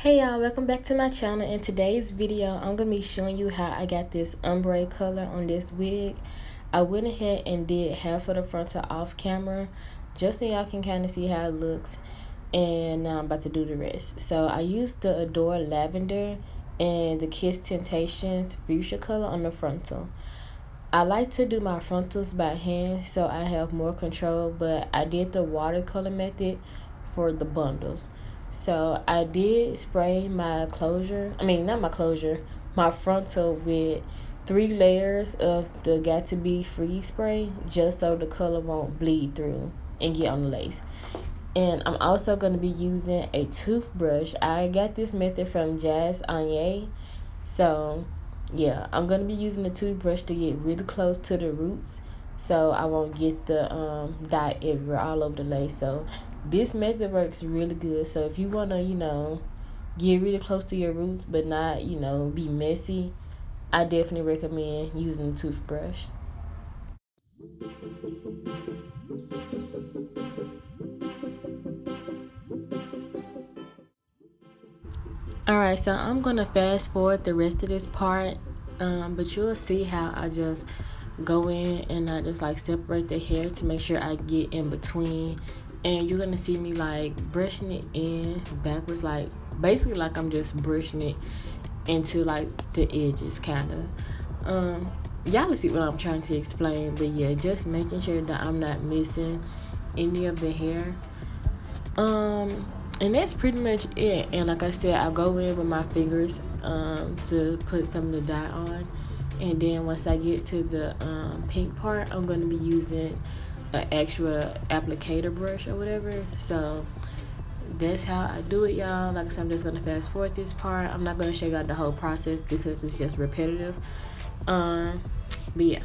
Hey y'all, welcome back to my channel. In today's video, I'm going to be showing you how I got this ombre color on this wig. I went ahead and did half of the frontal off camera just so y'all can kind of see how it looks. And now I'm about to do the rest. So I used the Adore Lavender and the Kiss Tentations Fuchsia color on the frontal. I like to do my frontals by hand so I have more control, but I did the watercolor method for the bundles. So I did spray my my frontal with 3 layers of the Got to Be Free spray just so the color won't bleed through and get on the lace. And I'm also going to be using a toothbrush. I got this method from Jazz Anye. So yeah, I'm going to be using the toothbrush to get really close to the roots so I won't get the dye everywhere all over the lace. So this method works really good. So if you want to, get really close to your roots but not, be messy, I definitely recommend using the toothbrush. Alright, so I'm going to fast forward the rest of this part, but you'll see how I just go in and I just like separate the hair to make sure I get in between. And you're going to see me like brushing it in backwards, like basically like I'm just brushing it into like the edges kind of. Y'all will see what I'm trying to explain, but yeah, just making sure that I'm not missing any of the hair. And that's pretty much it. And like I said, I go in with my fingers to put some of the dye on, and then once I get to the pink part, I'm going to be using an actual applicator brush or whatever. So that's how I do it, y'all. Like I said, I'm just going to fast forward this part. I'm not going to show y'all the whole process because it's just repetitive. But yeah.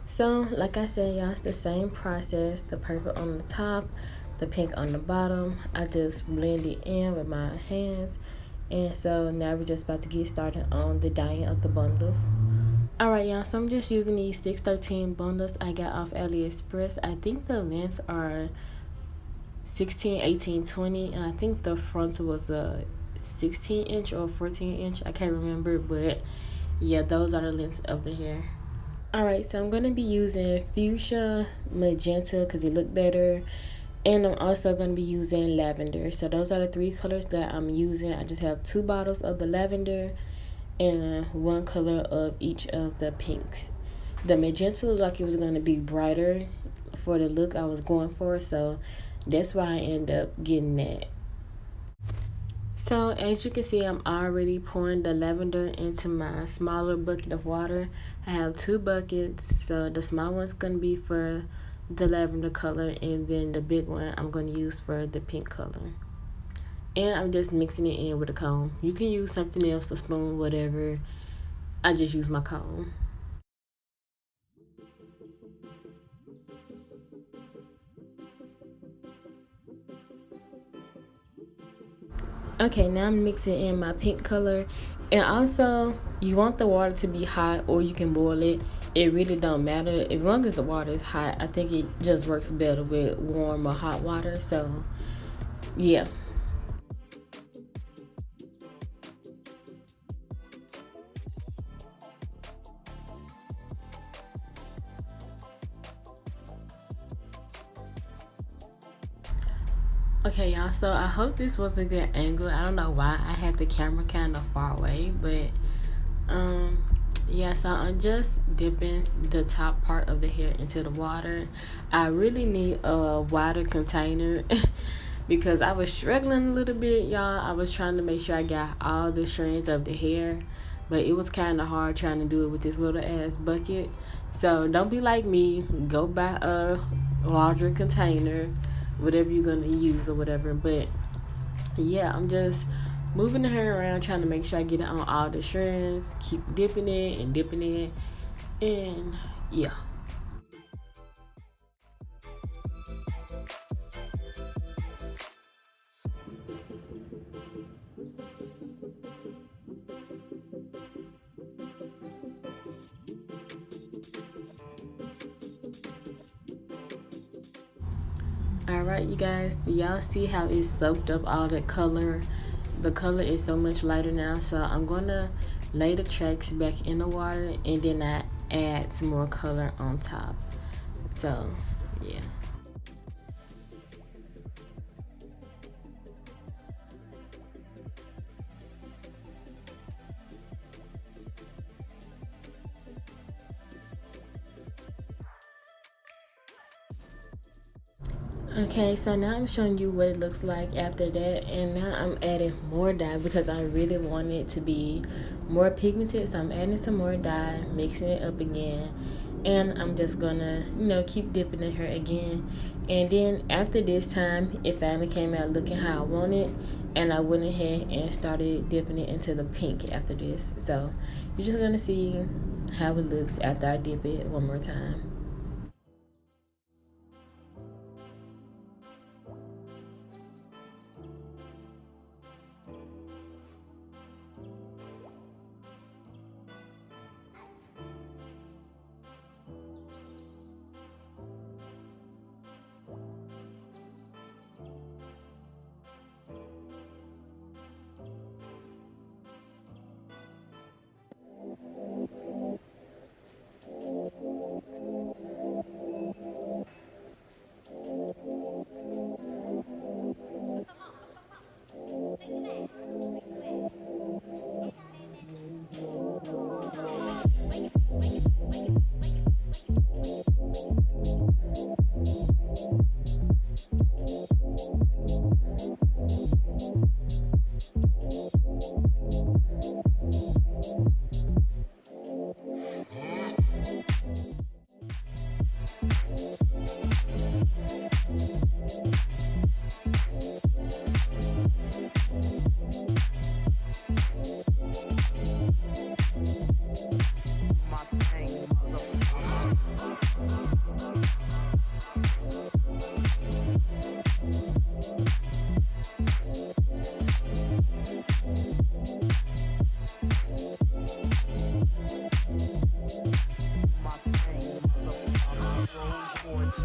So like I said, y'all, it's the same process. The purple on the top, the pink on the bottom. I just blend it in with my hands. And so now we're just about to get started on the dyeing of the bundles. Alright, y'all, so I'm just using these 613 bundles I got off AliExpress. I think the lengths are 16, 18, 20, and I think the frontal was a 16 inch or 14 inch. I can't remember, but yeah, those are the lengths of the hair. Alright, so I'm going to be using Fuchsia, Magenta because it look better, and I'm also going to be using Lavender. So those are the 3 colors that I'm using. I just have 2 bottles of the Lavender and 1 color of each of the pinks. The Magenta looked like it was going to be brighter for the look I was going for, so that's why I end up getting that. So as you can see, I'm already pouring the lavender into my smaller bucket of water. I have 2 buckets, so the small one's going to be for the lavender color, and then the big one I'm going to use for the pink color. And I'm just mixing it in with a comb. You can use something else, a spoon, whatever. I just use my comb. Okay, now I'm mixing in my pink color. And also, you want the water to be hot, or you can boil it. It really don't matter. As long as the water is hot, I think it just works better with warm or hot water. So, yeah. Okay, y'all, so I hope this was a good angle. I don't know why I had the camera kind of far away, but um yeah, so I'm just dipping the top part of the hair into the water. I really need a wider container because I was struggling a little bit, y'all. I was trying to make sure I got all the strands of the hair, but it was kind of hard trying to do it with this little ass bucket. So don't be like me. Go buy a larger container, whatever you're gonna use or whatever. But yeah, I'm just moving the hair around, trying to make sure I get it on all the strands. Keep dipping it and dipping it, and yeah. All right, you guys, do y'all see how it soaked up all that color? The color is so much lighter now, so I'm gonna lay the tracks back in the water, and then I add some more color on top. So yeah. Okay, so now I'm showing you what it looks like after that, and now I'm adding more dye because I really want it to be more pigmented. So I'm adding some more dye, mixing it up again, and I'm just gonna, keep dipping in her again. And then after this time, it finally came out looking how I wanted, and I went ahead and started dipping it into the pink after this. So you're just gonna see how it looks after I dip it one more time.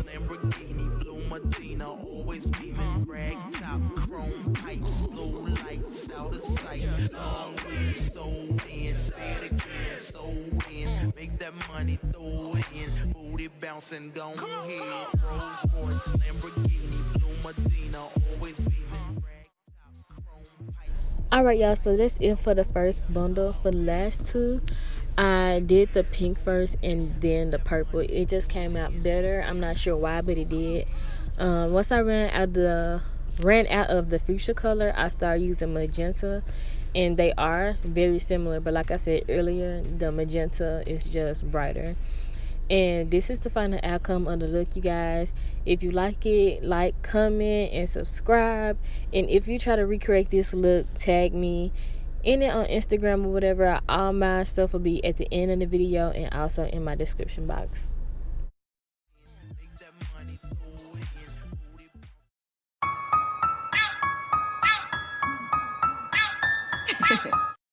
Lamborghini, blue Magenta, always beaming, rag top, chrome pipes, blue lights out of sight. Long weed, so in, say it again, so in, make that money, throw it in, booty bouncing, go ahead. Rolls Royce, Lamborghini, blue Magenta, always beaming, rag top, chrome pipes. Alright, y'all, so that's it for the first bundle. For the last two, I did the pink first and then the purple. It just came out better. I'm not sure why, but it did. Once I ran out of the fuchsia color, I started using magenta, and they are very similar, but like I said earlier, the magenta is just brighter. And this is the final outcome of the look, you guys. If you like it, like, comment, and subscribe. And if you try to recreate this look, tag me in it on Instagram or whatever. All my stuff will be at the end of the video and also in my description box.